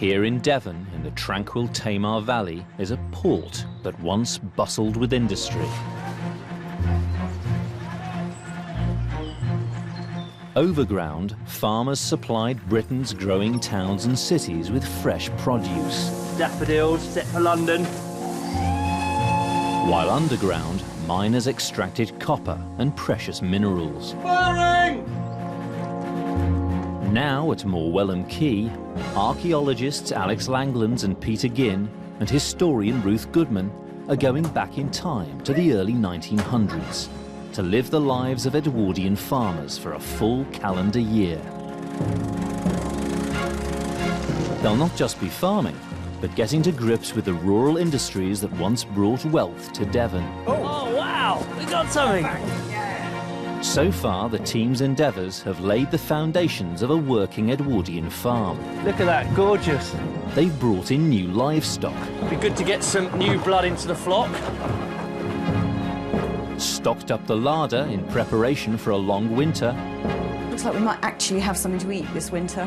Here in Devon, in the tranquil Tamar Valley, is a port that once bustled with industry. Overground, farmers supplied Britain's growing towns and cities with fresh produce. Daffodils, set for London. While underground, miners extracted copper and precious minerals. Firing! Now at Morwellham Quay, archaeologists Langlands and Peter Ginn and historian Ruth Goodman are going back in time to the early 1900s to live the lives of Edwardian farmers for a full calendar year. They'll not just be farming, but getting to grips with the rural industries that once brought wealth to Devon. Oh wow, we got something! So far, the team's endeavours have laid the foundations of a working Edwardian farm. Look at that, gorgeous. They've brought in new livestock. Be good to get some new blood into the flock. Stocked up the larder in preparation for a long winter. Looks like we might actually have something to eat this winter.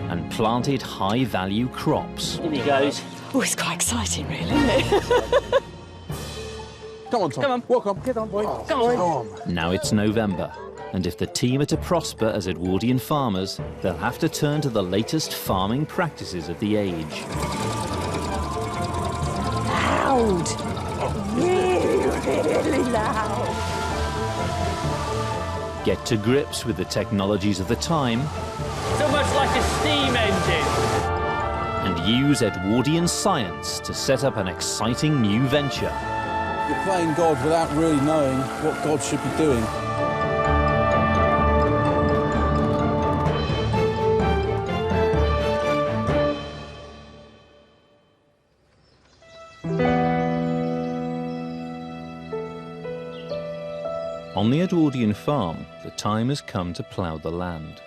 And planted high-value crops. In he goes. Oh, it's quite exciting, really, isn't it? Come on, Tom. Come on. Walk on. Get on, boy. Come on. Now it's November, and if the team are to prosper as Edwardian farmers, they'll have to turn to the latest farming practices of the age. Loud! Really loud! Get to grips with the technologies of the time. It's almost like a steam engine. And use Edwardian science to set up an exciting new venture. You're playing God without really knowing what God should be doing. On the Edwardian farm, the time has come to plough the land.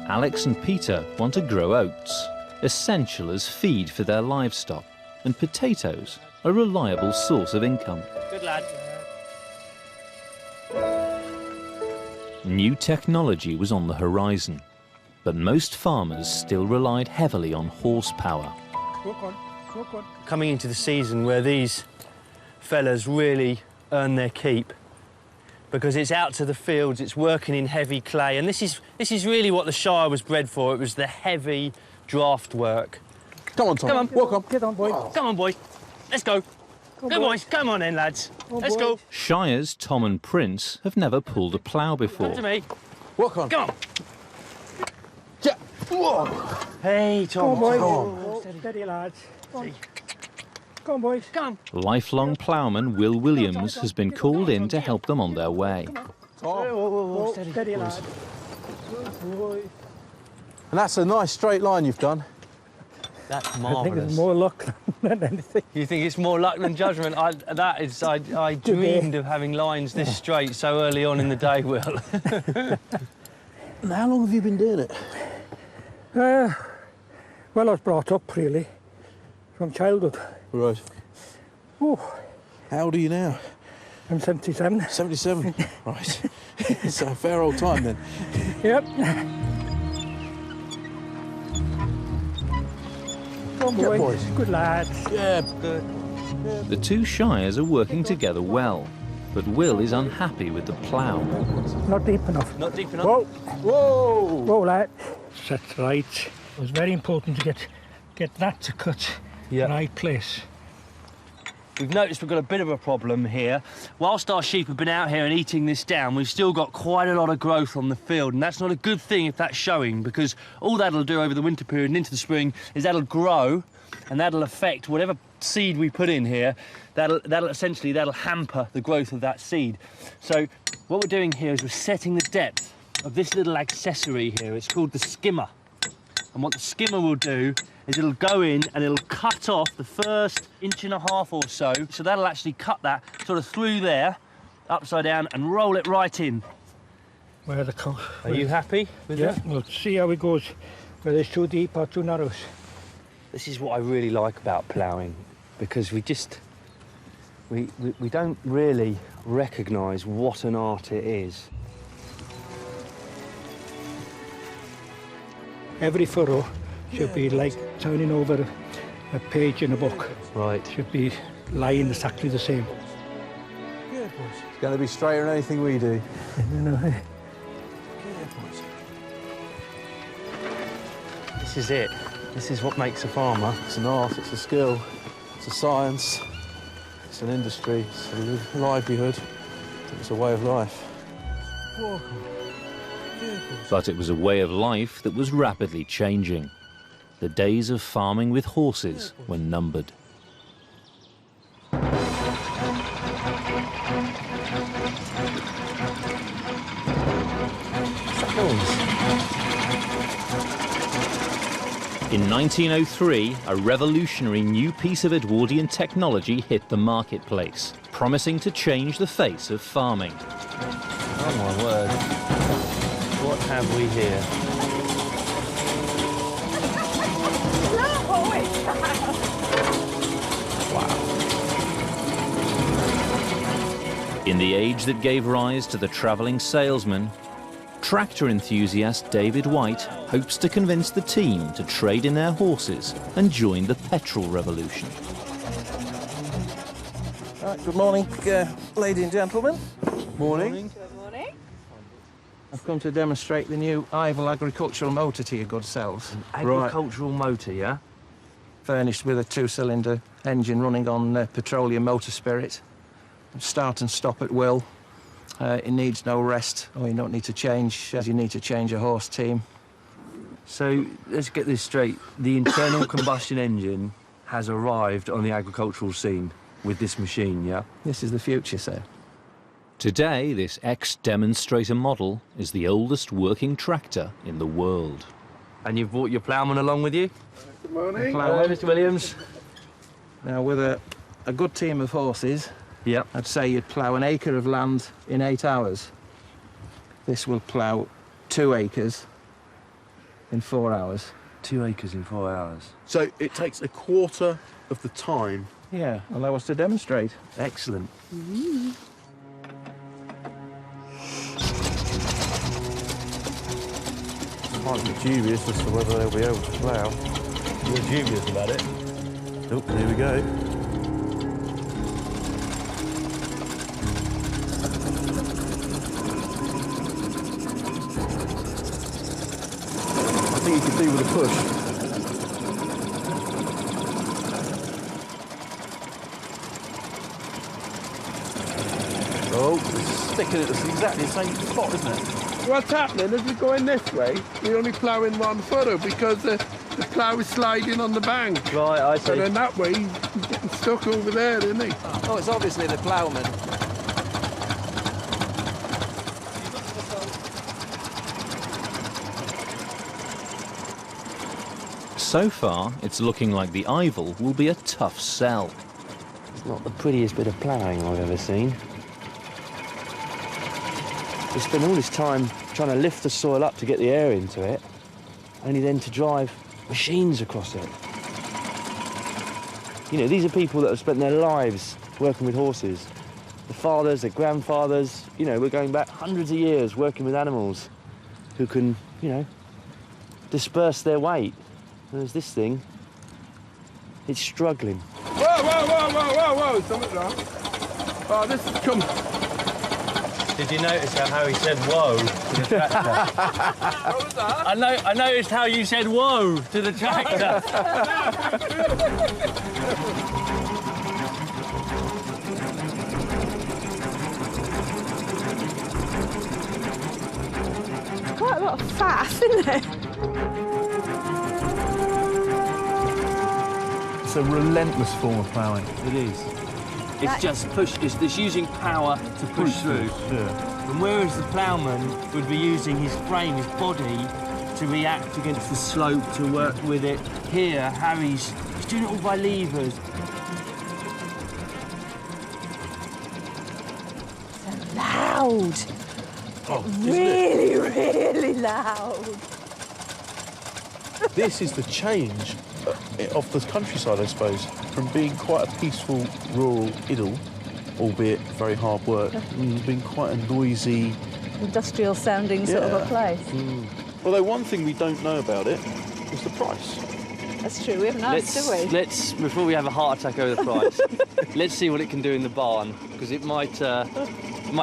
Alex and Peter want to grow oats, essential as feed for their livestock, and potatoes, a reliable source of income. Good lad. New technology was on the horizon, but most farmers still relied heavily on horsepower. Coming into the season where these fellas really earn their keep, because it's out to the fields, it's working in heavy clay, and this is really what the Shire was bred for. It was the heavy draft work. Come on, Tom. Come on. Walk on. Get on, boy. Come on, boy. Let's go. Go, boys. Come on then, lads. Let's go. Shire's Tom and Prince have never pulled a plough before. Come to me. Walk on. Come on. Yeah. Whoa. Hey, Tom. Come on, boy. Come Oh, steady, lads. Come on, boys. Come on. Lifelong ploughman Will Williams has been called in to help them on their way. Tom. Steady, lads. Boy. And that's a nice straight line you've done. That's I think marvellous. it's more luck than anything. You think it's more luck than judgment? I dreamed of having lines this straight so early on in the day, Will. And how long have you been doing it? Well, I was brought up, really, from childhood. Right. Oh, How old are you now? I'm 77. 77. Right. It's a fair old time then. Yep. Come on, Yeah, boys. boys. Good lads. Yeah. Good. The two Shires are working together well, but Will is unhappy with the plough. Not deep enough. Not deep enough. Whoa. Whoa. Whoa, lad. That's right. It was very important to get that to cut in the right place. We've noticed we've got a bit of a problem here. Whilst our sheep have been out here and eating this down, we've still got quite a lot of growth on the field, and that's not a good thing if that's showing, because all that'll do over the winter period and into the spring is that'll grow, and that'll affect whatever seed we put in here. That'll hamper the growth of that seed. So what we're doing here is we're setting the depth of this little accessory here. It's called the skimmer. And what the skimmer will do is it'll go in and it'll cut off the first 1.5 inches or so. So that'll actually cut that sort of through there, upside down, and roll it right in. Where the cut. Are you happy with Yeah, that? we'll see how it goes, whether it's too deep or too narrow. This is what I really like about ploughing, because we don't really recognise what an art it is. Every furrow should be like turning over a page in a book. Right. Should be lying exactly the same. Good boys. It's going to be straighter than anything we do. You know, Good boys. This is it. This is what makes a farmer. It's an art, it's a skill, it's a science, it's an industry, it's a livelihood, it's a way of life. But it was a way of life that was rapidly changing. The days of farming with horses were numbered. In 1903, a revolutionary new piece of Edwardian technology hit the marketplace, promising to change the face of farming. Oh my word. What have we here? In the age that gave rise to the travelling salesman, tractor enthusiast David White hopes to convince the team to trade in their horses and join the petrol revolution. Right, good morning, ladies and gentlemen. Morning. Good morning. I've come to demonstrate the new Ivel agricultural motor to your good selves. Agricultural motor, yeah? Furnished with a 2-cylinder engine running on petroleum motor spirit. Start and stop at will. It needs no rest, or you don't need to change as you need to change a horse team. So let's get this straight. The internal combustion engine has arrived on the agricultural scene with this machine, yeah? This is the future, sir. Today, this ex-demonstrator model is the oldest working tractor in the world. And you've brought your ploughman along with you? Good morning. Hello, Mr. Williams. Now, with a good team of horses, Yep. I'd say you'd plough an acre of land in 8 hours. This will plough 2 acres in 4 hours. 2 acres in 4 hours. So it takes a quarter of the time. Yeah, allow us to demonstrate. Excellent. Might be dubious as to whether they'll be able to plough. You're dubious about it? Oh, here we go. I think you could do with a push. Oh, it's sticking at exactly the same spot, isn't it? What's happening is we're going this way, we're only ploughing 1 furrow because the plough is sliding on the bank. Right, I see. And then that way he's getting stuck over there, isn't he? Oh, it's obviously the ploughman. So far, it's looking like the Ivel will be a tough sell. It's not the prettiest bit of ploughing I've ever seen. We spend all this time trying to lift the soil up to get the air into it, only then to drive machines across it. You know, these are people that have spent their lives working with horses. The fathers, their grandfathers, you know, we're going back hundreds of years working with animals who can, you know, disperse their weight. There's this thing, it's struggling. Whoa, whoa, whoa, whoa, whoa, whoa, something wrong. Oh, this is coming. Did you notice how he said whoa to the tractor? What was that? I noticed how you said whoa to the tractor. Quite a lot of faff, isn't it? It's a relentless form of ploughing. It is. It's just push. It's using power to push through. Yeah. And whereas the ploughman would be using his frame, his body, to react against the slope, to work with it, here Harry's doing it all by levers. Loud. Oh, Really, really loud. This is the change of the countryside, I suppose, from being quite a peaceful rural idyll, albeit very hard work, being quite a noisy. Industrial sounding sort of a place. Although one thing we don't know about it is the price. That's true, we haven't asked, have we? Let's, before we have a heart attack over the price, let's see what it can do in the barn, because it might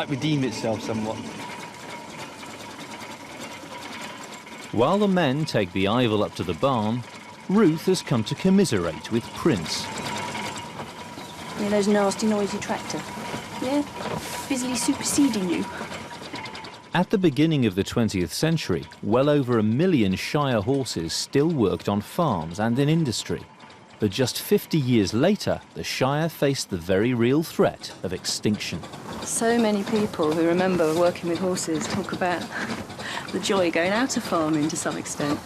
redeem itself somewhat. While the men take the Ivel up to the barn, Ruth has come to commiserate with Prince. You know those nasty, noisy tractor? Yeah? Busily superseding you. At the beginning of the 20th century, well over 1 million Shire horses still worked on farms and in industry. But just 50 years later, the Shire faced the very real threat of extinction. So many people who remember working with horses talk about the joy going out of farming to some extent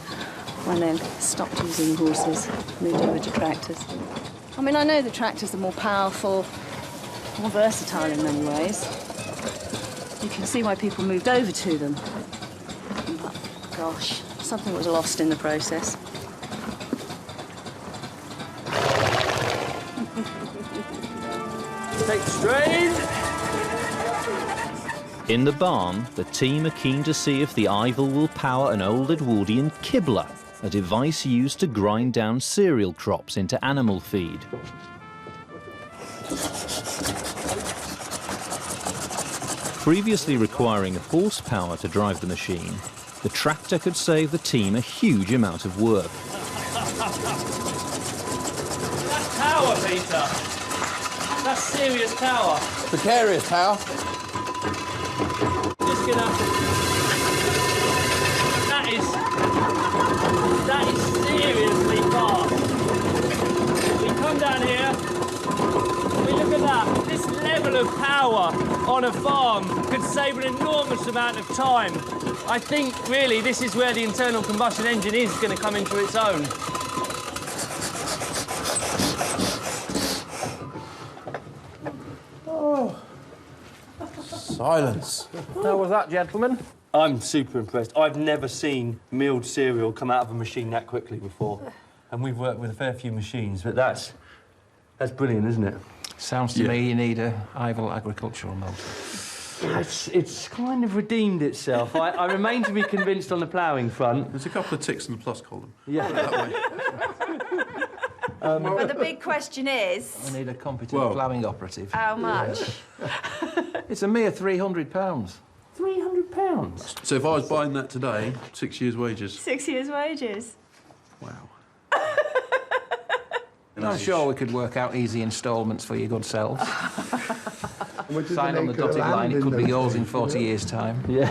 when they stopped using horses, moved over to tractors. I mean, I know the tractors are more powerful, more versatile in many ways. You can see why people moved over to them. But, gosh, something was lost in the process. Take strain. In the barn, the team are keen to see if the Ivel will power an old Edwardian kibbler, a device used to grind down cereal crops into animal feed. Previously requiring horsepower to drive the machine, the tractor could save the team a huge amount of work. That's power, Peter. That's serious power. Precarious power. Just gonna... That is seriously fast. We come down here, we look at that. This level of power on a farm could save an enormous amount of time. I think, really, this is where the internal combustion engine is going to come into its own. Oh. Silence. How was that, gentlemen? I'm super impressed. I've never seen milled cereal come out of a machine that quickly before. And we've worked with a fair few machines, but that's brilliant, isn't it? Sounds to me you need a Ivel agricultural motor. It's kind of redeemed itself. I remain to be convinced on the ploughing front. There's a couple of ticks in the plus column. Yeah. But the big question is... I need a competent ploughing operative. How much? It's a mere £300. £300? So if I was buying that today, 6 years' wages. 6 years' wages. Wow. I'm sure we could work out easy instalments for your good selves. Sign on the dotted line, it could be yours in 40 years' time. Yeah.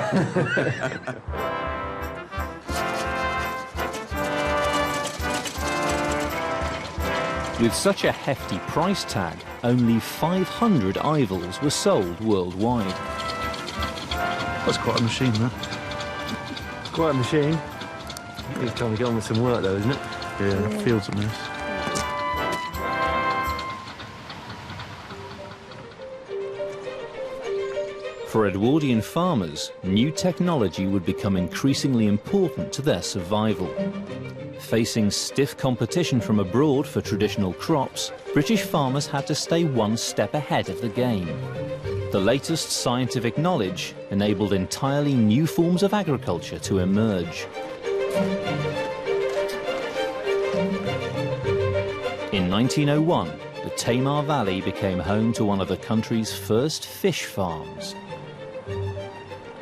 With such a hefty price tag, only 500 Ivels were sold worldwide. That's quite a machine, that. Quite a machine. It's time to get on with some work, though, isn't it? Yeah, fields a mess. For Edwardian farmers, new technology would become increasingly important to their survival. Facing stiff competition from abroad for traditional crops, British farmers had to stay one step ahead of the game. The latest scientific knowledge enabled entirely new forms of agriculture to emerge. In 1901, the Tamar Valley became home to one of the country's first fish farms.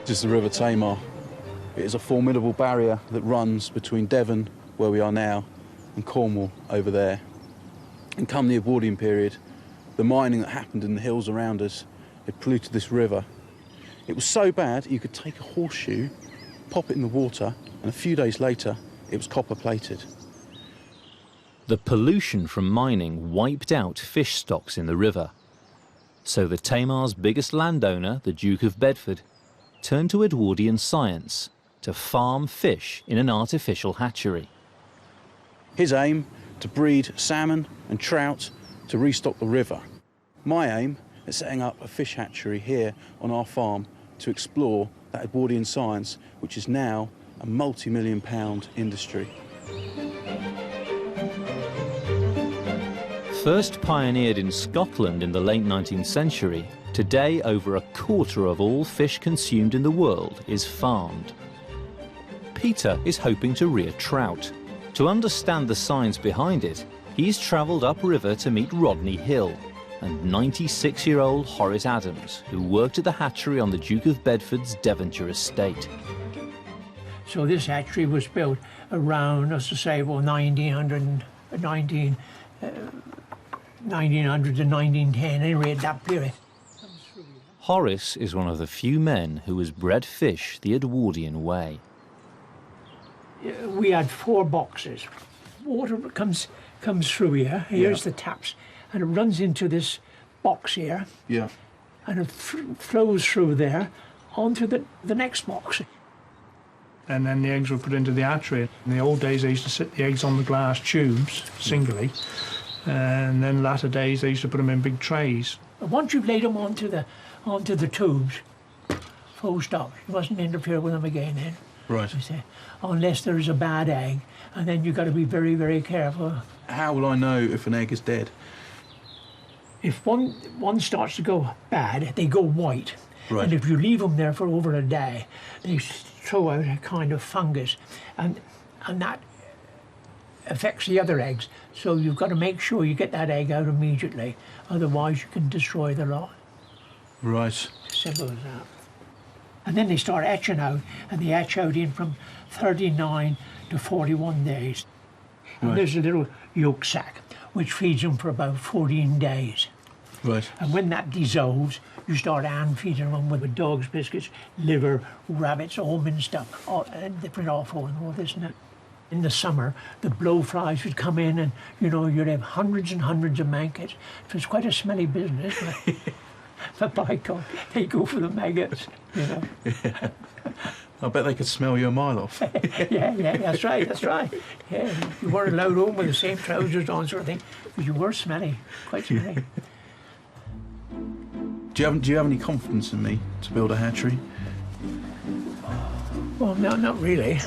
This is the River Tamar. It is a formidable barrier that runs between Devon, where we are now, and Cornwall over there. And come the Edwardian period, the mining that happened in the hills around us, it polluted this river. It was so bad you could take a horseshoe, pop it in the water, and a few days later it was copper plated. The pollution from mining wiped out fish stocks in the river. So the Tamar's biggest landowner, the Duke of Bedford, turned to Edwardian science to farm fish in an artificial hatchery. His aim, to breed salmon and trout to restock the river. My aim is setting up a fish hatchery here on our farm to explore that Edwardian science, which is now a multi-million-pound industry. First pioneered in Scotland in the late 19th century, today over a quarter of all fish consumed in the world is farmed. Peter is hoping to rear trout. To understand the science behind it, he's travelled upriver to meet Rodney Hill and 96-year-old Horace Adams, who worked at the hatchery on the Duke of Bedford's Devonshire estate. So this hatchery was built around, as I say, well, 1900 to 1910, anyway, at that period. Horace is one of the few men who has bred fish the Edwardian way. We had 4 boxes. Water comes through here. Here's the taps, and it runs into this box here. Yeah. And it flows through there onto the next box. And then the eggs were put into the hatchery. In the old days, they used to sit the eggs on the glass tubes, singly, and then latter days, they used to put them in big trays. Once you've laid them onto the tubes, full stop. You mustn't interfere with them again then. Right. Unless there is a bad egg, and then you've got to be very, very careful. How will I know if an egg is dead? If one starts to go bad, they go white. Right. And if you leave them there for over a day, they throw out a kind of fungus, and that affects the other eggs. So you've got to make sure you get that egg out immediately, otherwise you can destroy the lot. Right. Simple as that. And then they start hatching out, and they hatch out in from 39 to 41 days. And there's a little yolk sac, which feeds them for about 14 days. Right. And when that dissolves, you start hand feeding them with dogs' biscuits, liver, rabbits, almond stuff, different offal and all this and that. In the summer, the blowflies would come in, and you'd have hundreds and hundreds of maggots. It was quite a smelly business. But by God, they go for the maggots, Yeah. I bet they could smell you a mile off. yeah, that's right. Yeah, you weren't allowed home with the same trousers on, sort of thing, because you were smelly, quite smelly. Do you have any confidence in me to build a hatchery? Well, no, not really.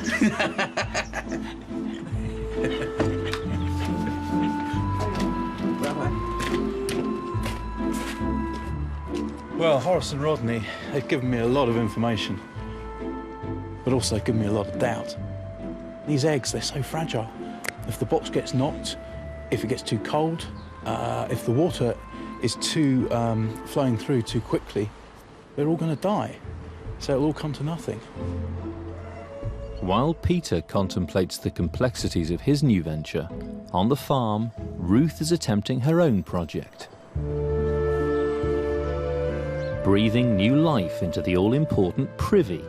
Well, Horace and Rodney, they've given me a lot of information, but also given me a lot of doubt. These eggs, they're so fragile. If the box gets knocked, if it gets too cold, if the water is too flowing through too quickly, they're all going to die. So it'll all come to nothing. While Peter contemplates the complexities of his new venture, on the farm, Ruth is attempting her own project. Breathing new life into the all-important privy,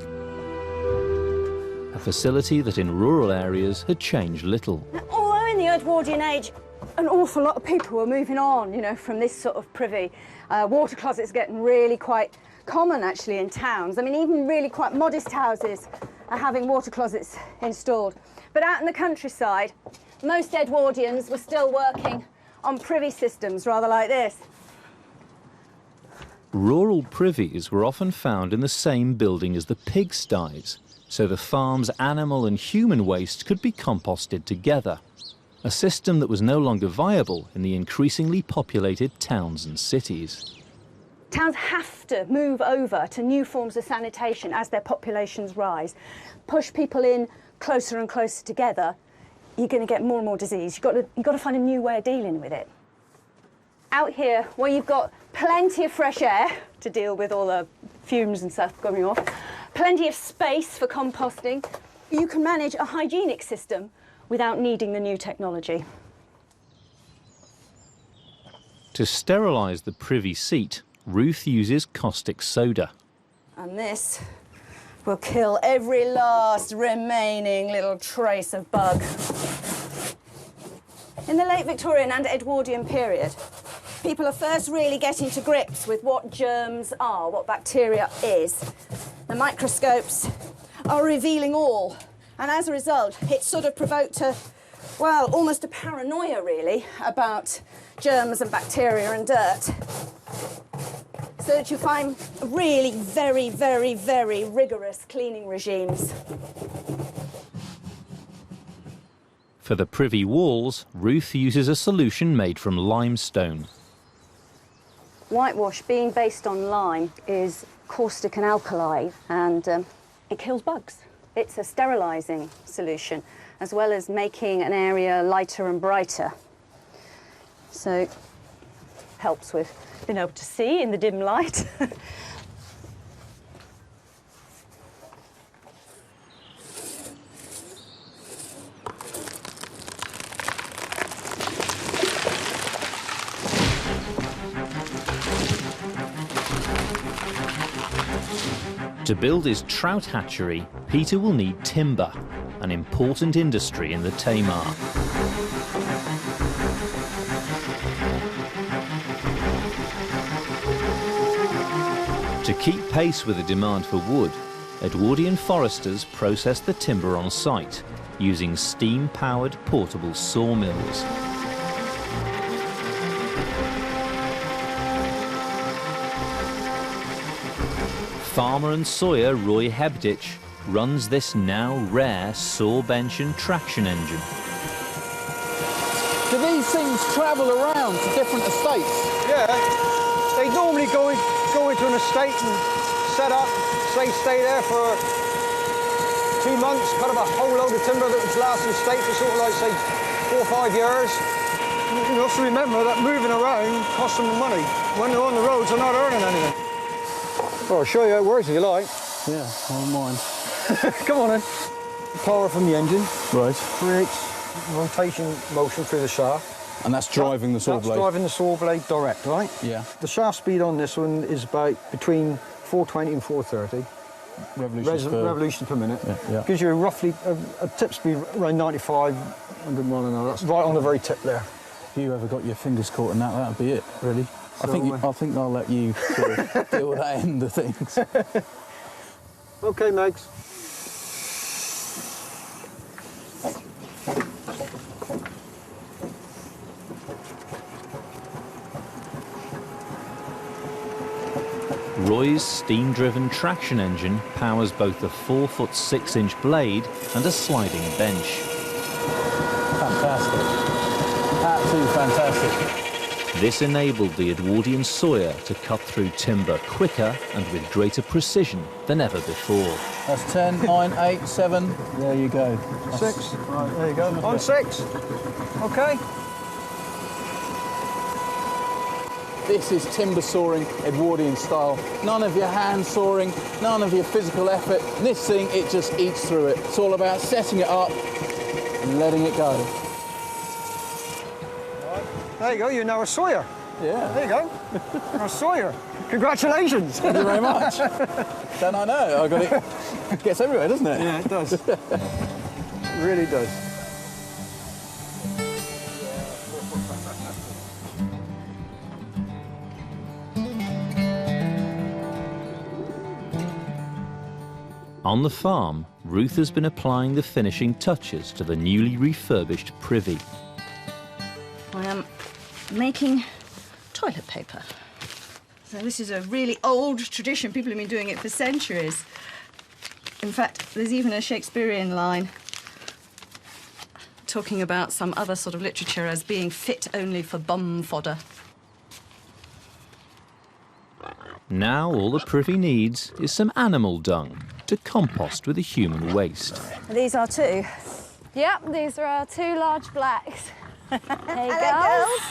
a facility that in rural areas had changed little. Although in the Edwardian age, an awful lot of people were moving on, from this sort of privy. Water closets getting really quite common, actually, in towns. I mean, even really quite modest houses are having water closets installed. But out in the countryside, most Edwardians were still working on privy systems, rather like this. Rural privies were often found in the same building as the pigsties, so the farm's animal and human waste could be composted together, a system that was no longer viable in the increasingly populated towns and cities. Towns have to move over to new forms of sanitation as their populations rise. Push people in closer and closer together, you're going to get more and more disease. You've got to find a new way of dealing with it. Out here, where you've got plenty of fresh air to deal with all the fumes and stuff coming off, plenty of space for composting, you can manage a hygienic system without needing the new technology. To sterilise the privy seat, Ruth uses caustic soda. And this will kill every last remaining little trace of bug. In the late Victorian and Edwardian period, people are first really getting to grips with what germs are, what bacteria is. The microscopes are revealing all. And as a result, it's sort of provoked almost a paranoia, really, about germs and bacteria and dirt. So that you find really very, very, very rigorous cleaning regimes. For the privy walls, Ruth uses a solution made from limestone. Whitewash, being based on lime, is caustic and alkali, and it kills bugs. It's a sterilising solution, as well as making an area lighter and brighter. So, helps with being able to see in the dim light. To build his trout hatchery, Peter will need timber, an important industry in the Tamar. To keep pace with the demand for wood, Edwardian foresters process the timber on site, using steam-powered portable sawmills. Farmer and sawyer Roy Hebditch runs this now rare saw bench and traction engine. Do these things travel around to different estates? Yeah, they normally go into an estate and set up, say stay there for 2 months, cut up a whole load of timber that would last the estate for sort of like, say, 4 or 5 years. You have to remember that moving around costs them money. When they're on the roads, they're not earning anything. Well, I'll show you how it works if you like. Yeah, I don't mind. Come on then. Power from the engine. Right. Creates rotation motion through the shaft. And that's driving the saw blade? That's driving the saw blade direct, right? Yeah. The shaft speed on this one is about between 420 and 430 revolutions per minute. Yeah. Gives you roughly a tip speed around 95, 100 mile an hour. That's right on the very tip there. If you ever got your fingers caught in that, that'd be it, really. I think I'll let you sort of deal with that end of things. OK, Megs. Roy's steam-driven traction engine powers both a 4-foot 6-inch blade and a sliding bench. Fantastic. Absolutely fantastic. This enabled the Edwardian sawyer to cut through timber quicker and with greater precision than ever before. That's 10, 9, 8, 7. There you go. 6. Right, there you go. On 6. OK. This is timber sawing Edwardian style. None of your hand sawing, none of your physical effort. This thing, it just eats through it. It's all about setting it up and letting it go. There you go, you're now a sawyer. Yeah. There you go. You're a sawyer. Congratulations. Thank you very much. Don't I know? I got it. Gets everywhere, doesn't it? Yeah, it does. It really does. On the farm, Ruth has been applying the finishing touches to the newly refurbished privy. I am making toilet paper. So this is a really old tradition. People have been doing it for centuries. In fact, there's even a Shakespearean line talking about some other sort of literature as being fit only for bum fodder. Now all the privy needs is some animal dung to compost with the human waste. These are 2. Yep, these are our 2 large blacks. Hey, girls.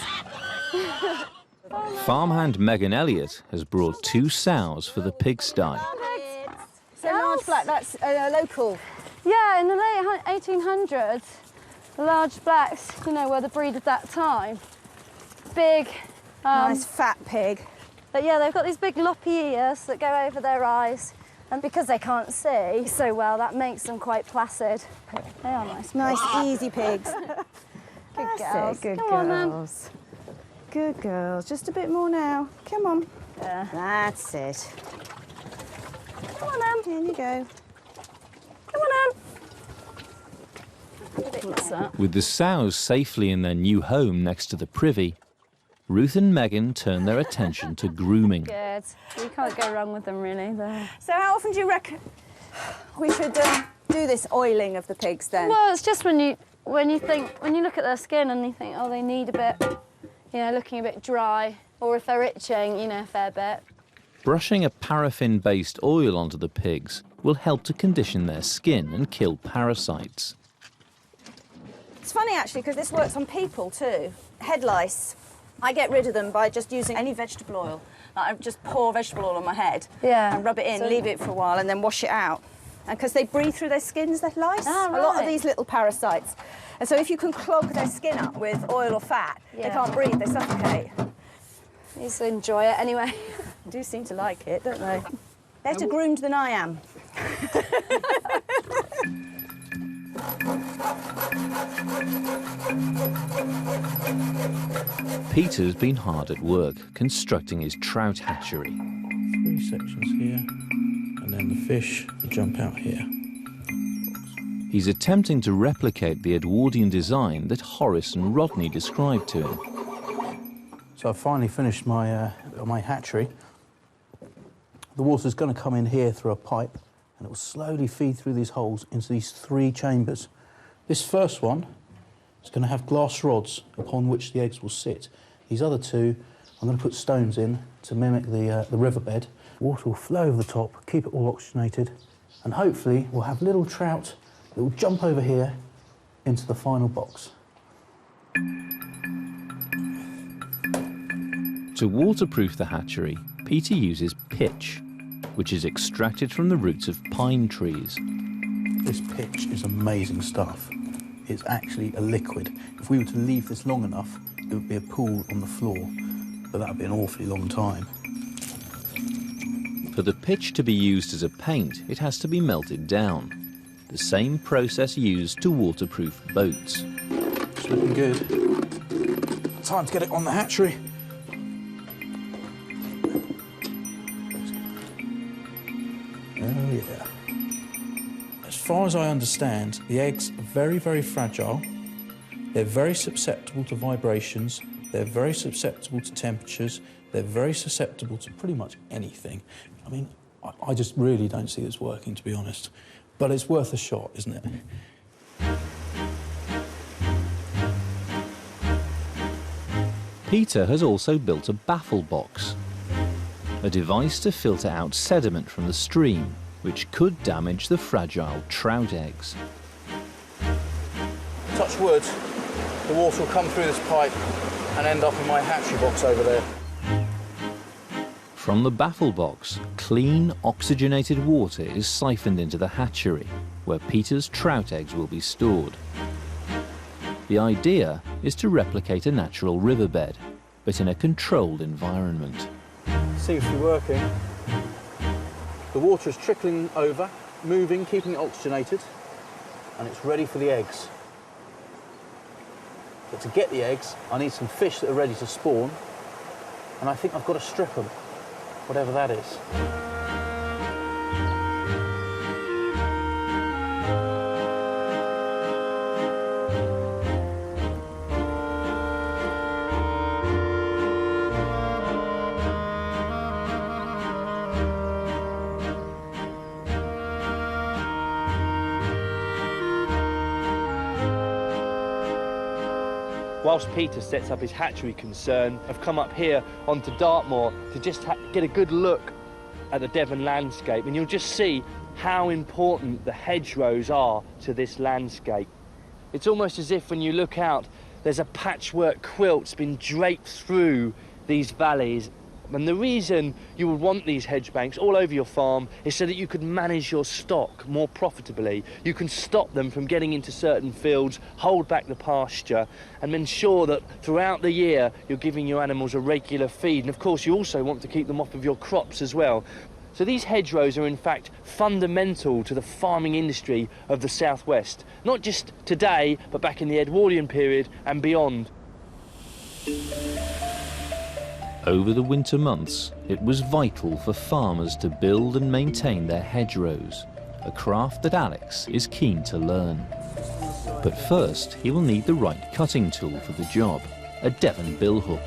Farmhand Megan Elliott has brought 2 sows for the pigsty. So large black, that's local. Yeah, in the late 1800s, the large blacks, you know, were the breed of that time. Big. Nice fat pig. But yeah, they've got these big loppy ears that go over their eyes. And because they can't see so well, that makes them quite placid. They are nice. Nice, easy pigs. Good girls. Good girls. Good girls. Just a bit more now. Come on. Yeah. That's it. Come on, In you go. Come on, What's that? With the sows safely in their new home next to the privy, Ruth and Megan turn their attention to grooming. Good. You can't go wrong with them, really. So how often do you reckon we should do this oiling of the pigs then? Well, it's just when you look at their skin and you think, oh, they need a bit, you know, looking a bit dry, or if they're itching, you know, a fair bit. Brushing a paraffin-based oil onto the pigs will help to condition their skin and kill parasites. It's funny, actually, because this works on people, too. Head lice. I get rid of them by just using any vegetable oil. Like, I just pour vegetable oil on my head and rub it in, leave it for a while, and then wash it out. And because they breathe through their skins, they're lice. A lot of these little parasites. And so if you can clog their skin up with oil or fat, they can't breathe, they suffocate. They used to enjoy it anyway. They do seem to like it, don't they? Better groomed than I am. Peter's been hard at work constructing his trout hatchery. 3 sections here, and then the fish will jump out here. He's attempting to replicate the Edwardian design that Horace and Rodney described to him. So I've finally finished my hatchery. The water's going to come in here through a pipe, and it will slowly feed through these holes into these 3 chambers. This first one is going to have glass rods upon which the eggs will sit. These other 2, I'm going to put stones in to mimic the riverbed. Water will flow over the top, keep it all oxygenated, and hopefully we'll have little trout that will jump over here into the final box. To waterproof the hatchery, Peter uses pitch, which is extracted from the roots of pine trees. This pitch is amazing stuff. It's actually a liquid. If we were to leave this long enough, it would be a pool on the floor, but that would be an awfully long time. For the pitch to be used as a paint, it has to be melted down. The same process used to waterproof boats. It's looking good. Time to get it on the hatchery. Oh, yeah. As far as I understand, the eggs are very, very fragile. They're very susceptible to vibrations. They're very susceptible to temperatures. They're very susceptible to pretty much anything. I mean, I just really don't see this working, to be honest. But it's worth a shot, isn't it? Peter has also built a baffle box, a device to filter out sediment from the stream, which could damage the fragile trout eggs. Touch wood, the water will come through this pipe and end up in my hatchery box over there. From the baffle box, clean, oxygenated water is siphoned into the hatchery, where Peter's trout eggs will be stored. The idea is to replicate a natural riverbed, but in a controlled environment. Seems to be working. The water is trickling over, moving, keeping it oxygenated, and it's ready for the eggs. But to get the eggs, I need some fish that are ready to spawn, and I think I've got to strip them, whatever that is. Whilst Peter sets up his hatchery concern, I've come up here onto Dartmoor to just get a good look at the Devon landscape, and you'll just see how important the hedgerows are to this landscape. It's almost as if when you look out, there's a patchwork quilt that's been draped through these valleys. And the reason you would want these hedge banks all over your farm is so that you could manage your stock more profitably. You can stop them from getting into certain fields, hold back the pasture, and ensure that throughout the year you're giving your animals a regular feed. And of course you also want to keep them off of your crops as well. So these hedgerows are in fact fundamental to the farming industry of the southwest, not just today, but back in the Edwardian period and beyond. Over the winter months, it was vital for farmers to build and maintain their hedgerows, a craft that Alex is keen to learn. But first, he will need the right cutting tool for the job, a Devon billhook.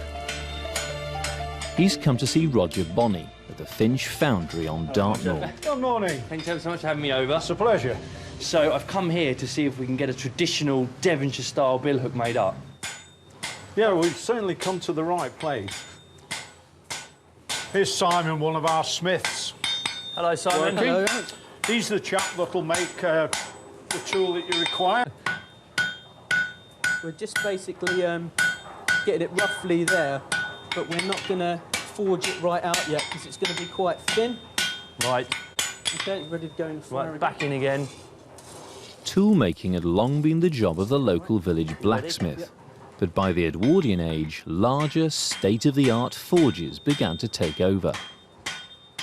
He's come to see Roger Bonney at the Finch Foundry on Dartmoor. Good morning. Thanks ever so much for having me over. It's a pleasure. So I've come here to see if we can get a traditional Devonshire-style billhook made up. Yeah, we've certainly come to the right place. Here's Simon, one of our smiths. Hello, Simon. Hello. He's the chap that'll make the tool that you require. We're just basically getting it roughly there, but we're not going to forge it right out yet because it's going to be quite thin. Right. Okay, ready to go in the fire Right, back in again. Tool-making had long been the job of the local village blacksmith, but by the Edwardian age, larger, state-of-the-art forges began to take over.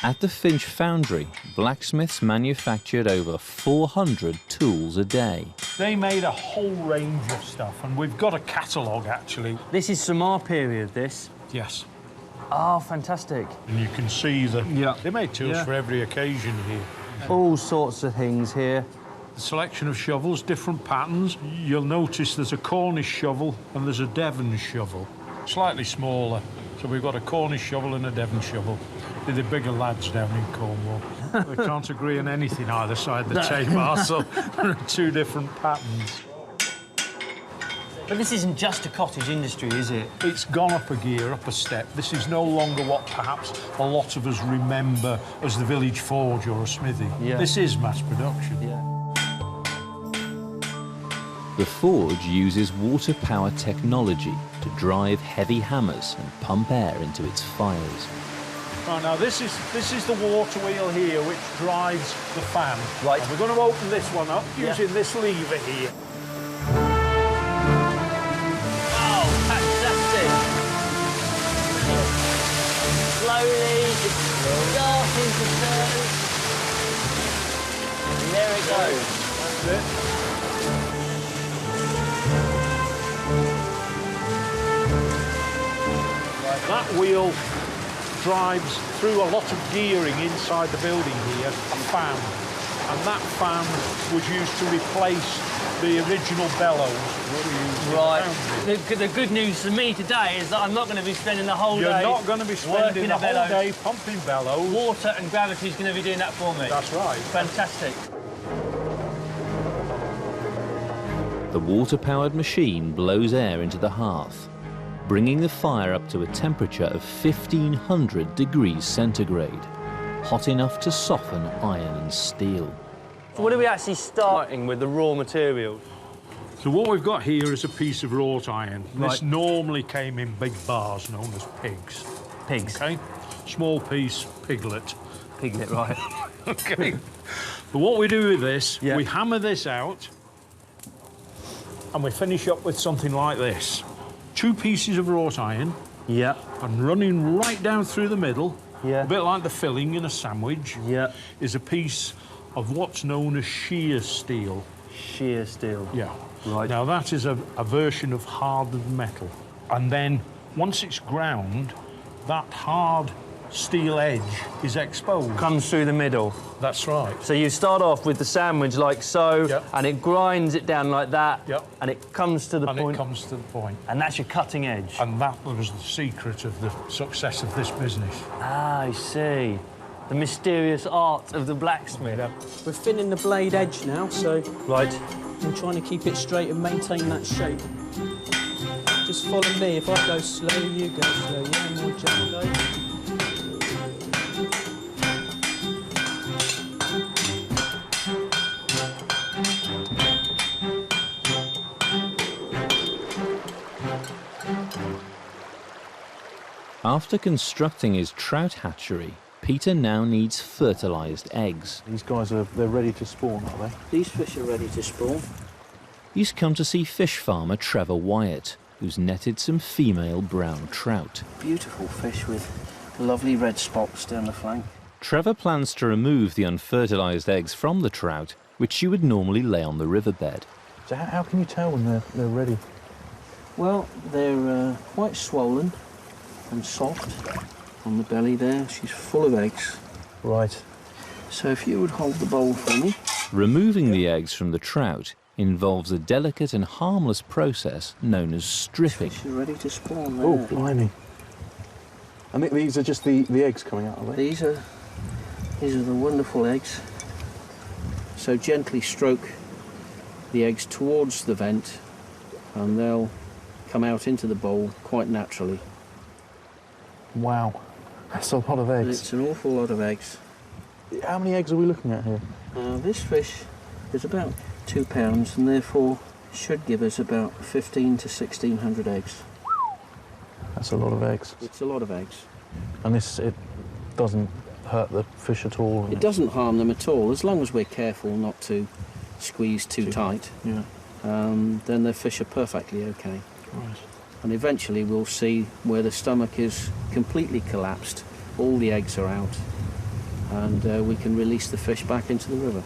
At the Finch foundry, blacksmiths manufactured over 400 tools a day. They made a whole range of stuff, and we've got a catalogue, actually. This is from our period, this? Yes. Oh, fantastic. And you can see that they made tools for every occasion here. All sorts of things here. The selection of shovels, different patterns. You'll notice there's a Cornish shovel and there's a Devon shovel. Slightly smaller. So we've got a Cornish shovel and a Devon shovel. They're the bigger lads down in Cornwall. They can't agree on anything either side of the Tamar, so there are two different patterns. But this isn't just a cottage industry, is it? It's gone up a gear, up a step. This is no longer what perhaps a lot of us remember as the village forge or a smithy. Yeah. This is mass production. Yeah. The forge uses water power technology to drive heavy hammers and pump air into its fires. Right, now this is the water wheel here which drives the fan. Right. And we're going to open this one up using this lever here. Oh, fantastic! Slowly, it's starting to turn. And there it goes. That's it. That wheel drives through a lot of gearing inside the building here, a fan. And that fan was used to replace the original bellows that we used. Right. The good news for me today is that I'm not going to be spending the whole day. You're not going to be spending the whole day pumping bellows. Water and gravity is going to be doing that for me. That's right. Fantastic. The water-powered machine blows air into the hearth, bringing the fire up to a temperature of 1500 degrees centigrade, hot enough to soften iron and steel. So what are we actually starting with, the raw materials? So what we've got here is a piece of wrought iron. Right. This normally came in big bars known as pigs. Pigs. OK? Small piece, piglet. Piglet, right. OK. But what we do with this, we hammer this out and we finish up with something like this. 2 pieces of wrought iron. Yeah. And running right down through the middle, a bit like the filling in a sandwich, is a piece of what's known as shear steel. Shear steel. Yeah. Right. Now, that is a version of hardened metal. And then, once it's ground, that hard steel edge is exposed. Comes through the middle. That's right. So you start off with the sandwich like so, and it grinds it down like that, and it comes to the point. And it comes to the point. And that's your cutting edge. And that was the secret of the success of this business. Ah, I see. The mysterious art of the blacksmith. We're thinning the blade edge now, so right. I'm trying to keep it straight and maintain that shape. Just follow me. If I go slow, you go slow. Yeah, more gentle. After constructing his trout hatchery, Peter now needs fertilised eggs. These guys they're ready to spawn, are they? These fish are ready to spawn. He's come to see fish farmer Trevor Wyatt, who's netted some female brown trout. Beautiful fish with lovely red spots down the flank. Trevor plans to remove the unfertilised eggs from the trout, which you would normally lay on the riverbed. So how can you tell when they're ready? Well, they're quite swollen and soft on the belly there. She's full of eggs. Right. So if you would hold the bowl for me. Removing the eggs from the trout involves a delicate and harmless process known as stripping. Fish are ready to spawn there. Oh, blimey. I think these are just the eggs coming out, are they? These are the wonderful eggs. So gently stroke the eggs towards the vent and they'll come out into the bowl quite naturally. Wow, that's a lot of eggs. And it's an awful lot of eggs. How many eggs are we looking at here? This fish is about 2 pounds and therefore should give us about 15 to 1600 eggs. That's a lot of eggs. It's a lot of eggs. And it doesn't hurt the fish at all? It doesn't harm them at all, as long as we're careful not to squeeze too tight. Yeah. Then the fish are perfectly okay. Right. And eventually we'll see where the stomach is completely collapsed, all the eggs are out, and we can release the fish back into the river.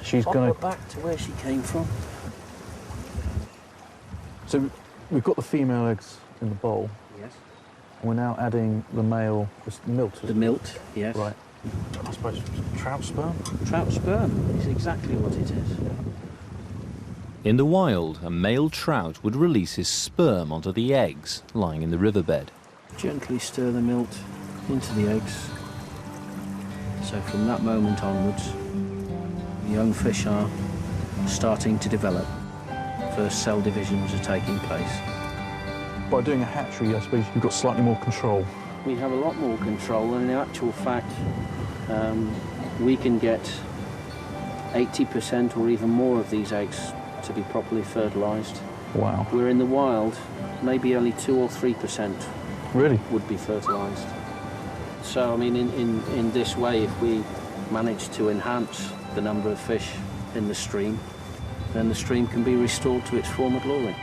She's Pop going her back to where she came from. So we've got the female eggs in the bowl. Yes. We're now adding the male, the milt. The milt, yes. Right. I suppose trout sperm? Trout sperm is exactly what it is. In the wild, a male trout would release his sperm onto the eggs lying in the riverbed. Gently stir the milt into the eggs. So from that moment onwards, the young fish are starting to develop. First cell divisions are taking place. By doing a hatchery, I suppose you've got slightly more control. We have a lot more control, and in actual fact, we can get 80% or even more of these eggs to be properly fertilised. Wow. We're in the wild, maybe only 2 or 3% really would be fertilised. So, I mean, in this way, if we manage to enhance the number of fish in the stream, then the stream can be restored to its former glory.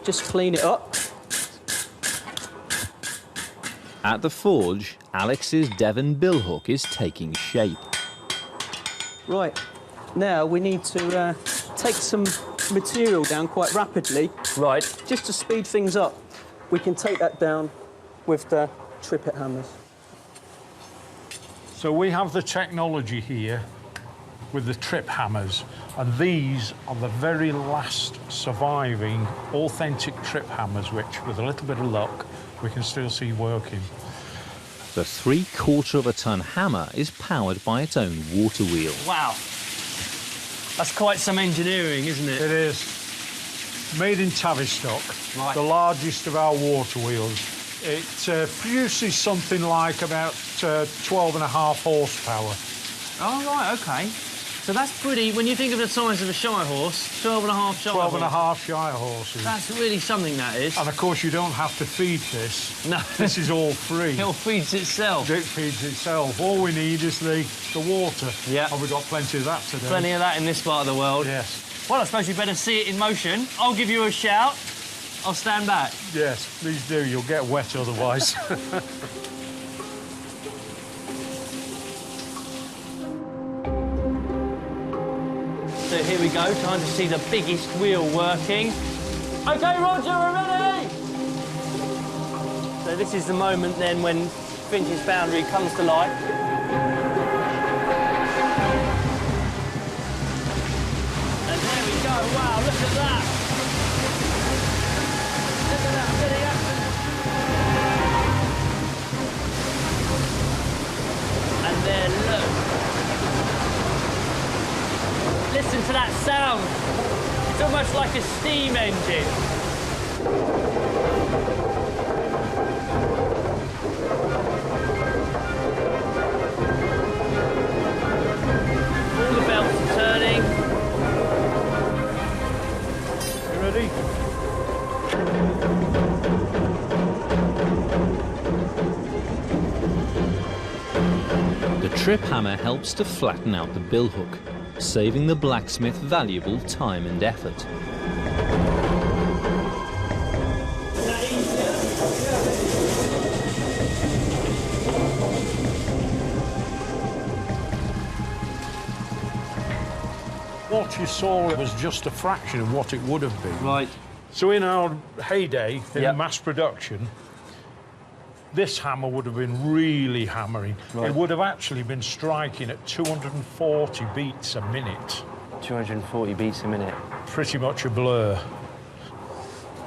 Just clean it up. At the forge, Alex's Devon billhook is taking shape. Right, now we need to take some material down quite rapidly. Right. Just to speed things up. We can take that down with the trippet hammers. So we have the technology here with the trip hammers, and these are the very last surviving authentic trip hammers, which, with a little bit of luck, we can still see working. The 3/4 ton hammer is powered by its own water wheel. Wow. That's quite some engineering, isn't it? It is. Made in Tavistock, Right. the largest of our water wheels. It produces something like about 12.5 horsepower. Oh, right, OK. So that's pretty, when you think of the size of a Shire horse, 12.5 Shire 12.5 Shire horses. That's really something, that is. And, of course, you don't have to feed this. No. This is all free. It all feeds itself. It feeds itself. All we need is the water. Yeah. And we've got plenty of that today. Plenty of that in this part of the world. Yes. Well, I suppose you better see it in motion. I'll give you a shout. I'll stand back. Yes, please do. You'll get wet otherwise. So here we go, time to see the biggest wheel working. OK, Roger, we're ready! So this is the moment then when Finch's boundary comes to life. And there we go, wow, look at that! Look at that, getting up. And then look. Listen to that sound. It's almost like a steam engine. All the belts are turning. You ready? The trip hammer helps to flatten out the billhook, saving the blacksmith valuable time and effort. What you saw was just a fraction of what it would have been. Right. So in our heyday, in Yep. mass production, this hammer would have been really hammering. Right. It would have actually been striking at 240 beats a minute. 240 beats a minute. Pretty much a blur.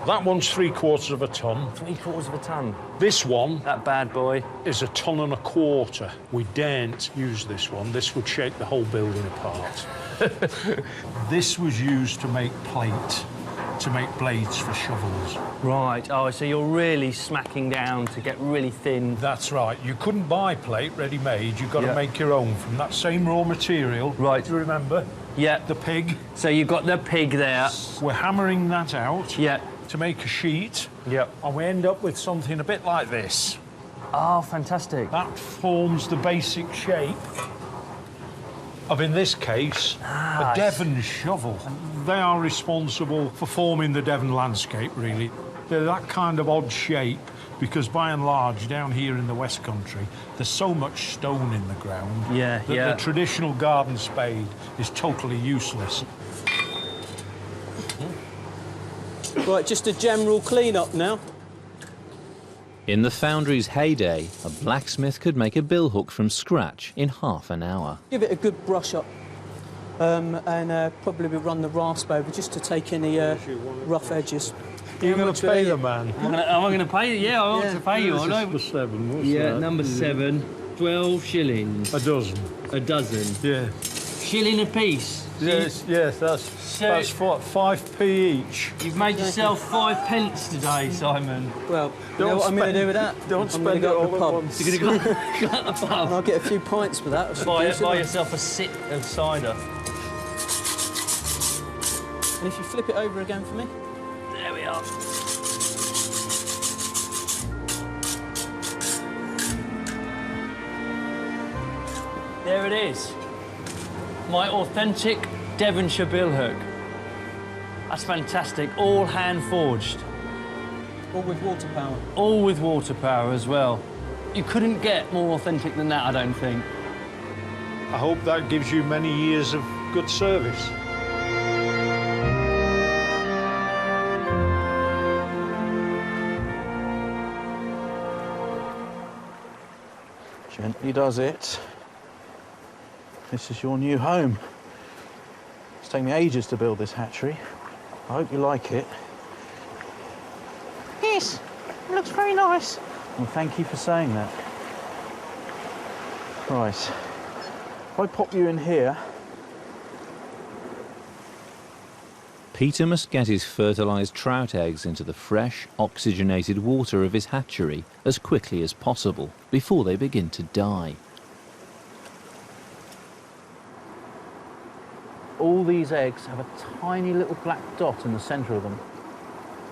That one's 3/4 ton. 3/4 ton. This one, that bad boy, is 1.25 tons. We daren't use this one. This would shake the whole building apart. This was used to make plate. to make blades for shovels. Right, oh, so you're really smacking down to get really thin. That's right. You couldn't buy plate ready-made. You've got to make your own from that same raw material. Right. Do you remember? Yeah. The pig. So you've got the pig there. We're hammering that out. Yeah. To make a sheet. Yeah. And we end up with something a bit like this. Oh, fantastic. That forms the basic shape of, in this case, a Devon shovel. They are responsible for forming the Devon landscape, really. They're that kind of odd shape because, by and large, down here in the West Country, there's so much stone in the ground that the traditional garden spade is totally useless. Right, just a general clean-up now. In the foundry's heyday, a blacksmith could make a billhook from scratch in half an hour. Give it a good brush up and probably run the rasp over just to take any rough edges. You're going to pay the man. Am I going to pay you? Yeah, I want to pay you. I know. Number 7, what's yeah, that? number 7, 12 shillings. A dozen. A dozen? Yeah. Shilling a piece? Yes, that's what, 5p each. You've made yourself 5 pence today, Simon. Well, you know what I'm going to do with that? Don't spend it all at once. You're going to go at the pub? And I'll get a few pints for that. Buy yourself a sip of cider. And if you flip it over again for me. There we are. There it is. My authentic Devonshire billhook. That's fantastic. All hand forged. All with water power. All with water power as well. You couldn't get more authentic than that, I don't think. I hope that gives you many years of good service. Gently does it. This is your new home. It's taken me ages to build this hatchery. I hope you like it. Yes, it looks very nice. Well, thank you for saying that. Right. If I pop you in here... Peter must get his fertilised trout eggs into the fresh, oxygenated water of his hatchery as quickly as possible before they begin to die. All these eggs have a tiny little black dot in the centre of them.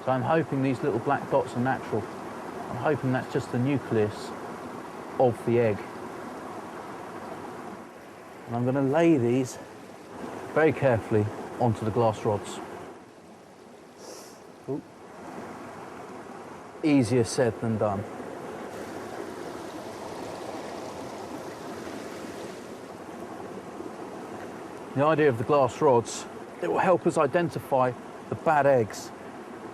So I'm hoping these little black dots are natural. I'm hoping that's just the nucleus of the egg. And I'm going to lay these very carefully onto the glass rods. Ooh. Easier said than done. The idea of the glass rods, it will help us identify the bad eggs,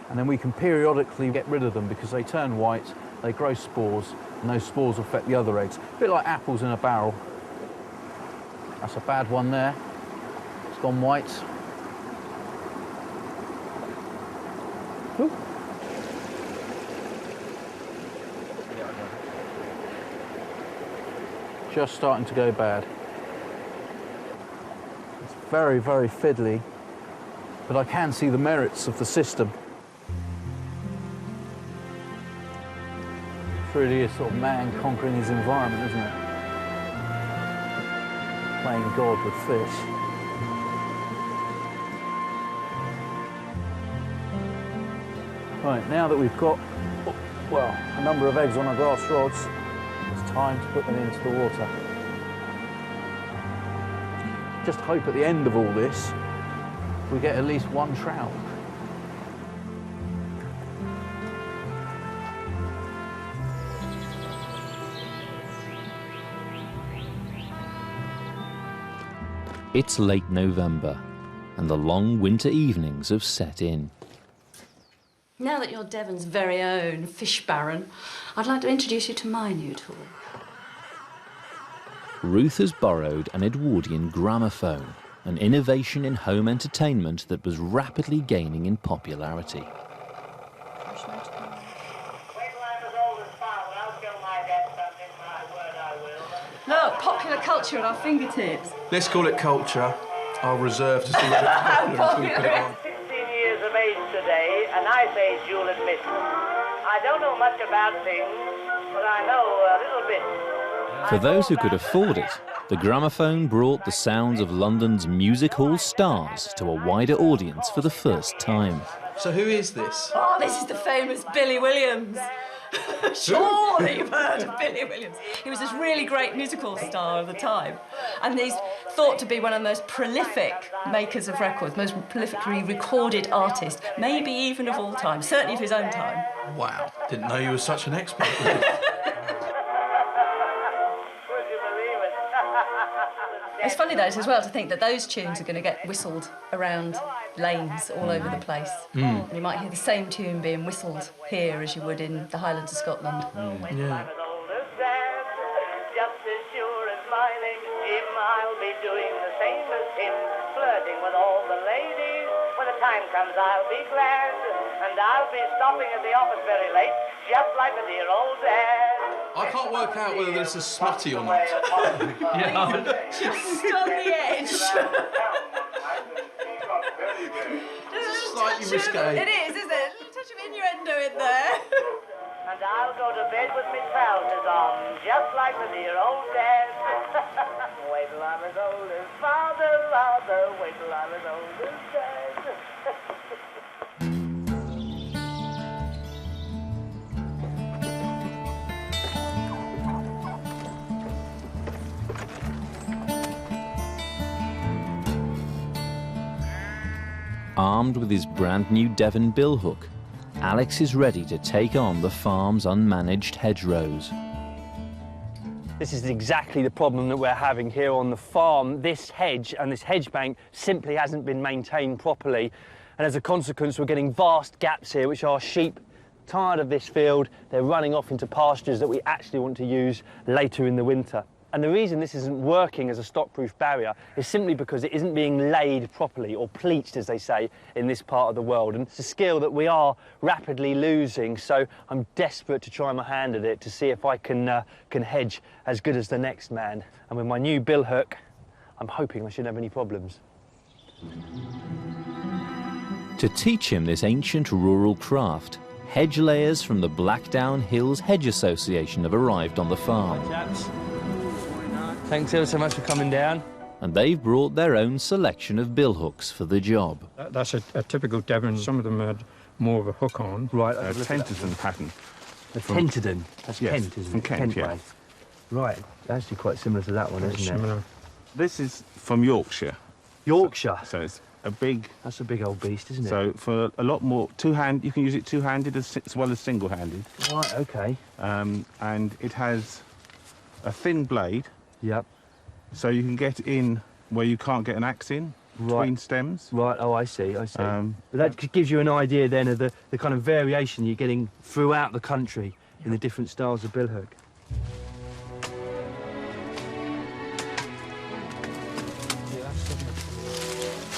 and then we can periodically get rid of them because they turn white, they grow spores, and those spores affect the other eggs. A bit like apples in a barrel. That's a bad one there. It's gone white. Ooh. Just starting to go bad. Very, very fiddly, but I can see the merits of the system. It really is sort of man conquering his environment, isn't it? Playing God with fish. Right, now that we've got, well, a number of eggs on our glass rods, it's time to put them into the water. Just hope at the end of all this, we get at least one trout. It's late November, and the long winter evenings have set in. Now that you're Devon's very own fish baron, I'd like to introduce you to my new tool. Ruth has borrowed an Edwardian gramophone, an innovation in home entertainment that was rapidly gaining in popularity. Look, popular culture at our fingertips. Let's call it culture. I'll reserve to see what it's popular until we put it on. 16 years of age today, and I say, as you'll admit, I don't know much about things, but I know a little bit. For those who could afford it, the gramophone brought the sounds of London's music hall stars to a wider audience for the first time. So who is this? Oh, this is the famous Billy Williams. Surely you've heard of Billy Williams. He was this really great musical star of the time, and he's thought to be one of the most prolific makers of records, most prolifically recorded artist, maybe even of all time, certainly of his own time. Wow, didn't know you were such an expert. It's funny, though, as well, to think that those tunes are going to get whistled around lanes all over the place. Mm. You might hear the same tune being whistled here as you would in the Highlands of Scotland. Yeah. Just as sure as my name's Jim, I'll be doing the same as him, flirting with all the ladies. When the time comes, I'll be glad, and I'll be stopping at the office very late, just like a dear old dad. I can't work out whether this is smutty or not. Yeah. Just on the edge. Slightly risque. It is, isn't it? A little touch of innuendo in there. And I'll go to bed with my trousers on, just like the dear old dad. Wait till I'm as old as father, rather. Wait till I'm as old as dad. Armed with his brand new Devon billhook, Alex is ready to take on the farm's unmanaged hedgerows. This is exactly the problem that we're having here on the farm. This hedge and this hedge bank simply hasn't been maintained properly, and as a consequence we're getting vast gaps here, which our sheep, tired of this field, they're running off into pastures that we actually want to use later in the winter. And the reason this isn't working as a stock-proof barrier is simply because it isn't being laid properly, or pleached, as they say, in this part of the world. And it's a skill that we are rapidly losing, so I'm desperate to try my hand at it to see if I can hedge as good as the next man. And with my new billhook, I'm hoping I shouldn't have any problems. To teach him this ancient rural craft, hedge layers from the Blackdown Hills Hedge Association have arrived on the farm. Hi, chaps. Thanks ever so much for coming down. And they've brought their own selection of billhooks for the job. That's a typical Devon. Some of them had more of a hook on. Right, a Tenterden pattern. A Tenterden? That's yes, Kent, isn't from it? Kent, yeah. way. Right, actually quite similar to that one, isn't it? This is from Yorkshire. Yorkshire? So it's a big... That's a big old beast, isn't it? So for a lot more... you can use it two-handed as well as single-handed. Right, OK. And it has a thin blade. Yep. So you can get in where you can't get an axe in, between stems. Right, oh, I see, I see. But that gives you an idea then of the kind of variation you're getting throughout the country in the different styles of billhook.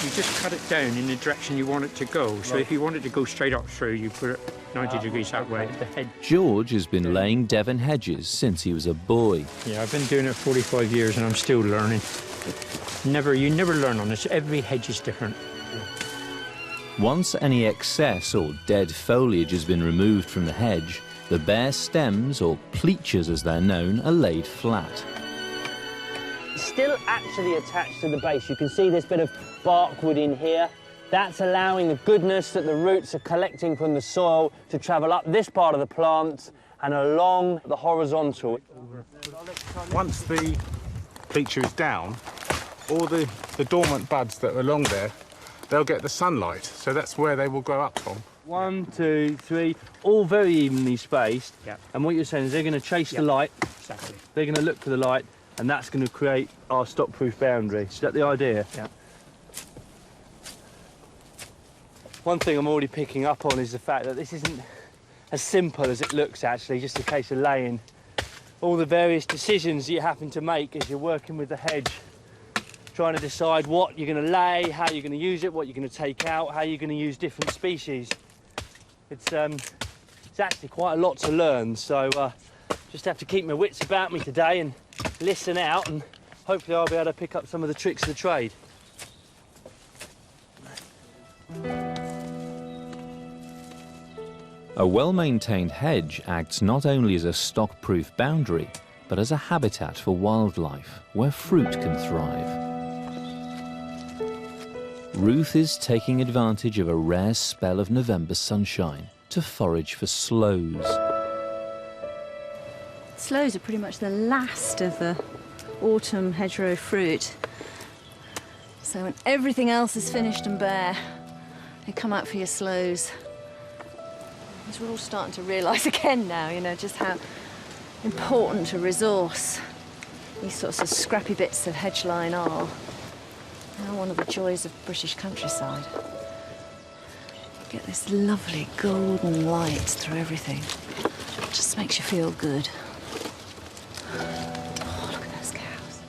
You just cut it down in the direction you want it to go. So if you want it to go straight up through, you put it 90 degrees that way. George has been laying Devon hedges since he was a boy. Yeah, I've been doing it 45 years and I'm still learning. You never learn on this. Every hedge is different. Once any excess or dead foliage has been removed from the hedge, the bare stems, or pleachers as they're known, are laid flat. Still actually attached to the base. You can see this bit of barkwood in here. That's allowing the goodness that the roots are collecting from the soil to travel up this part of the plant and along the horizontal. Once the pleacher is down, all the dormant buds that are along there, they'll get the sunlight, so that's where they will grow up from. 1, 2, 3, all very evenly spaced. Yep. And what you're saying is they're going to chase the light. Exactly. They're going to look for the light, and that's going to create our stock-proof boundary. Is that the idea? Yeah. One thing I'm already picking up on is the fact that this isn't as simple as it looks, actually, just a case of laying. All the various decisions that you happen to make as you're working with the hedge, trying to decide what you're going to lay, how you're going to use it, what you're going to take out, how you're going to use different species. It's actually quite a lot to learn, so just have to keep my wits about me today and listen out, and hopefully I'll be able to pick up some of the tricks of the trade. A well-maintained hedge acts not only as a stock-proof boundary, but as a habitat for wildlife where fruit can thrive. Ruth is taking advantage of a rare spell of November sunshine to forage for sloes. Sloes are pretty much the last of the autumn hedgerow fruit. So when everything else is finished and bare, they come out for your sloes. As we're all starting to realise again now, you know, just how important a resource these sorts of scrappy bits of hedgeline are. Now one of the joys of British countryside. You get this lovely golden light through everything. It just makes you feel good. Oh, look at those cows.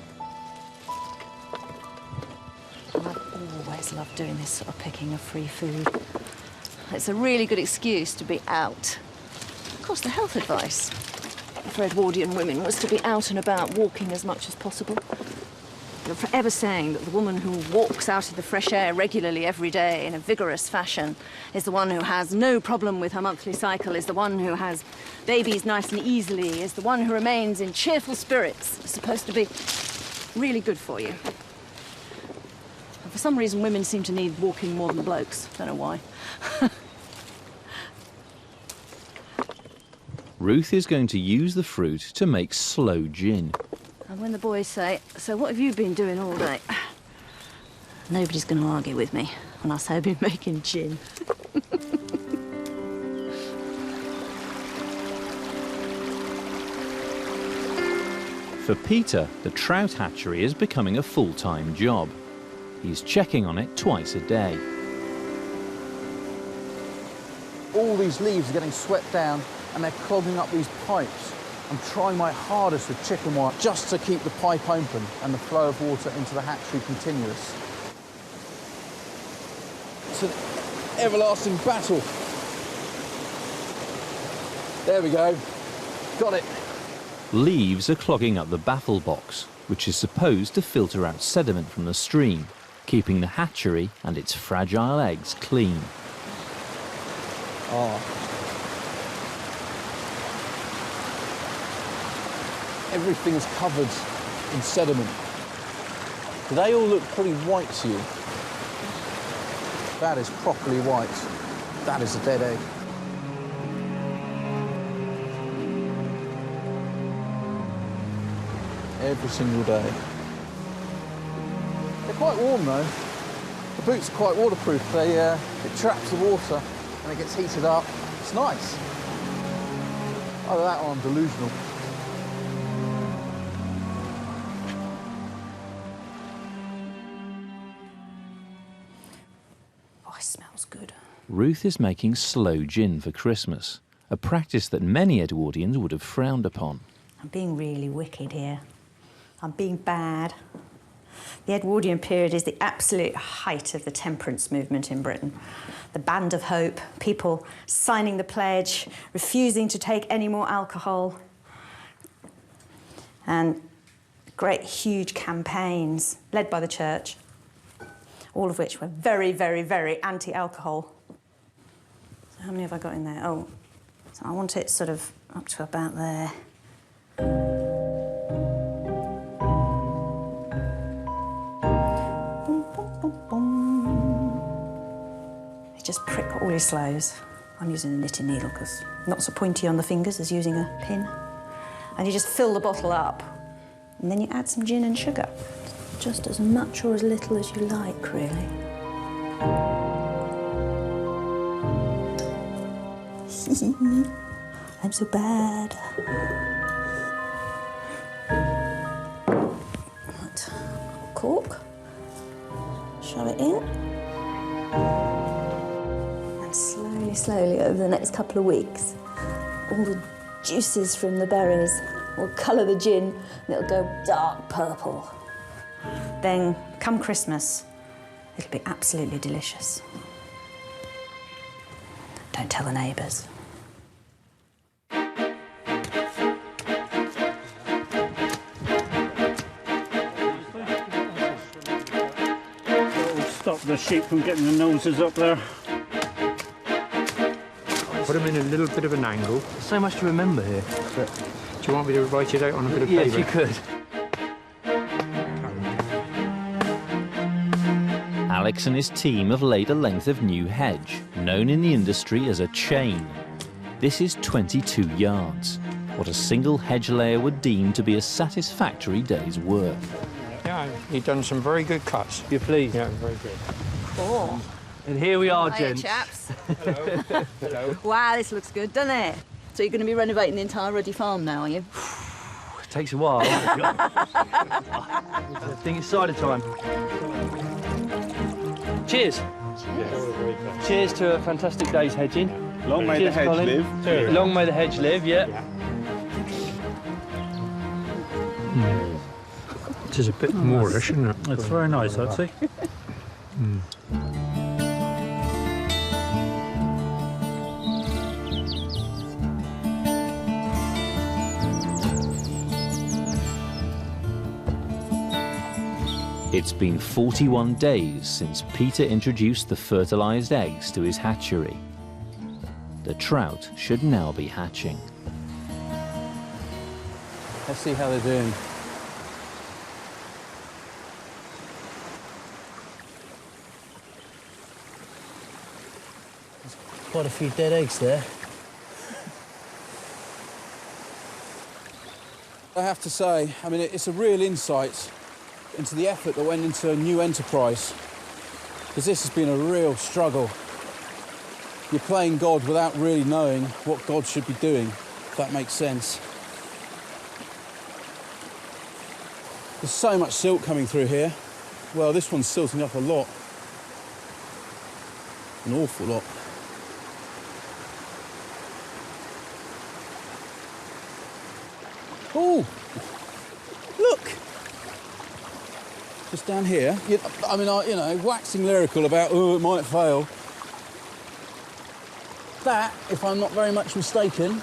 I've always loved doing this sort of picking of free food. It's a really good excuse to be out. Of course, the health advice for Edwardian women was to be out and about, walking as much as possible. You're forever saying that the woman who walks out in the fresh air regularly every day in a vigorous fashion is the one who has no problem with her monthly cycle, is the one who has babies nice and easily, is the one who remains in cheerful spirits. It's supposed to be really good for you. And for some reason, women seem to need walking more than blokes. Don't know why. Ruth is going to use the fruit to make sloe gin. And when the boys say, "So what have you been doing all day?" Nobody's going to argue with me when I say I've been making gin. For Peter, the trout hatchery is becoming a full-time job. He's checking on it twice a day. All these leaves are getting swept down and they're clogging up these pipes. I'm trying my hardest with chicken wire just to keep the pipe open and the flow of water into the hatchery continuous. It's an everlasting battle. There we go. Got it. Leaves are clogging up the baffle box, which is supposed to filter out sediment from the stream, keeping the hatchery and its fragile eggs clean. Oh. Everything is covered in sediment. They all look pretty white to you. That is properly white. That is a dead egg. Every single day. They're quite warm though. The boots are quite waterproof. It traps the water and it gets heated up. It's nice. Either that or I'm delusional. Smells good. Ruth is making sloe gin for Christmas, a practice that many Edwardians would have frowned upon. I'm being really wicked here. I'm being bad. The Edwardian period is the absolute height of the temperance movement in Britain. The Band of Hope, people signing the pledge, refusing to take any more alcohol, and great, huge campaigns led by the church, all of which were very, very, very anti-alcohol. So how many have I got in there? Oh, so I want it sort of up to about there. Boom, boom, boom, boom. You just prick all your sloes. I'm using a knitting needle because not so pointy on the fingers as using a pin. And you just fill the bottle up. And then you add some gin and sugar. Just as much or as little as you like, really. I'm so bad. Right. Cork. Shove it in. And slowly, slowly, over the next couple of weeks, all the juices from the berries will colour the gin and it'll go dark purple. Then, come Christmas, it'll be absolutely delicious. Don't tell the neighbours. That'll stop the sheep from getting their noses up there. put them in a little bit of an angle. There's so much to remember here. Do you want me to write it out on a bit of paper? Yes, you could. Alex and his team have laid a length of new hedge, known in the industry as a chain. This is 22 yards, what a single hedge layer would deem to be a satisfactory day's work. Yeah, you've done some very good cuts. You're pleased? Yeah, very good. Cool. And here we are, Hiya, gents. chaps. Hello. Hello. Wow, this looks good, doesn't it? So you're going to be renovating the entire Ruddy farm now, are you? It takes a while. I think it's cider time. Cheers. Yes. Cheers to a fantastic day's hedging. Long may Cheers, the hedge Colin. live. Cheers. Long may the hedge live, yeah. It is a bit Moorish, isn't it? It's very nice, I'd say. It's been 41 days since Peter introduced the fertilised eggs to his hatchery. The trout should now be hatching. Let's see how they're doing. There's quite a few dead eggs there. I have to say, I mean, it's a real insight into the effort that went into a new enterprise, because this has been a real struggle. You're playing God without really knowing what God should be doing, if that makes sense. There's so much silt coming through here. Well, this one's silting up a lot. An awful lot. Oh, look! Just down here. I mean, you know, waxing lyrical about, oh, it might fail. That, if I'm not very much mistaken,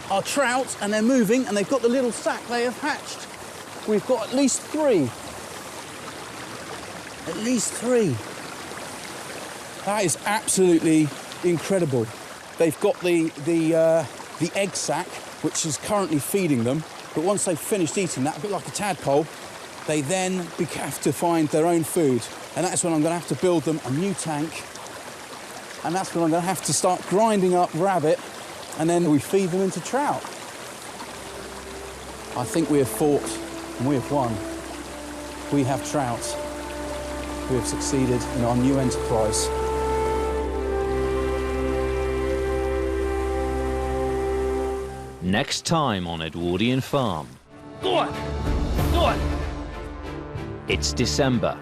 are trout, and they're moving, and they've got the little sack they have hatched. We've got at least 3. At least 3. That is absolutely incredible. They've got the egg sac, which is currently feeding them, but once they've finished eating that, a bit like a tadpole, they then have to find their own food. And that's when I'm going to have to build them a new tank. And that's when I'm going to have to start grinding up rabbit, and then we feed them into trout. I think we have fought, and we have won. We have trout. We have succeeded in our new enterprise. Next time on Edwardian Farm. Go on! Go on! It's December,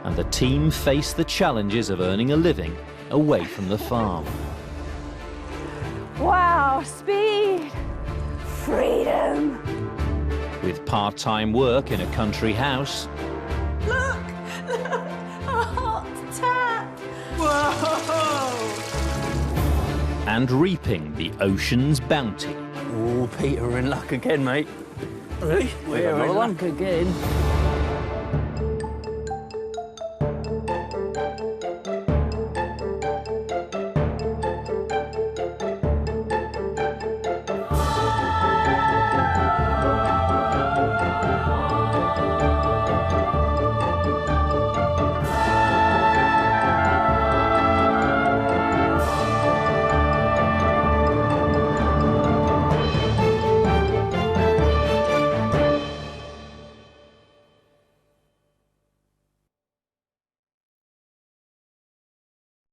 and the team face the challenges of earning a living away from the farm. Wow, speed, freedom. With part-time work in a country house Look! Look! A hot tap! Whoa! and reaping the ocean's bounty. Oh, Peter, we're in luck again, mate. Really? We're in luck again.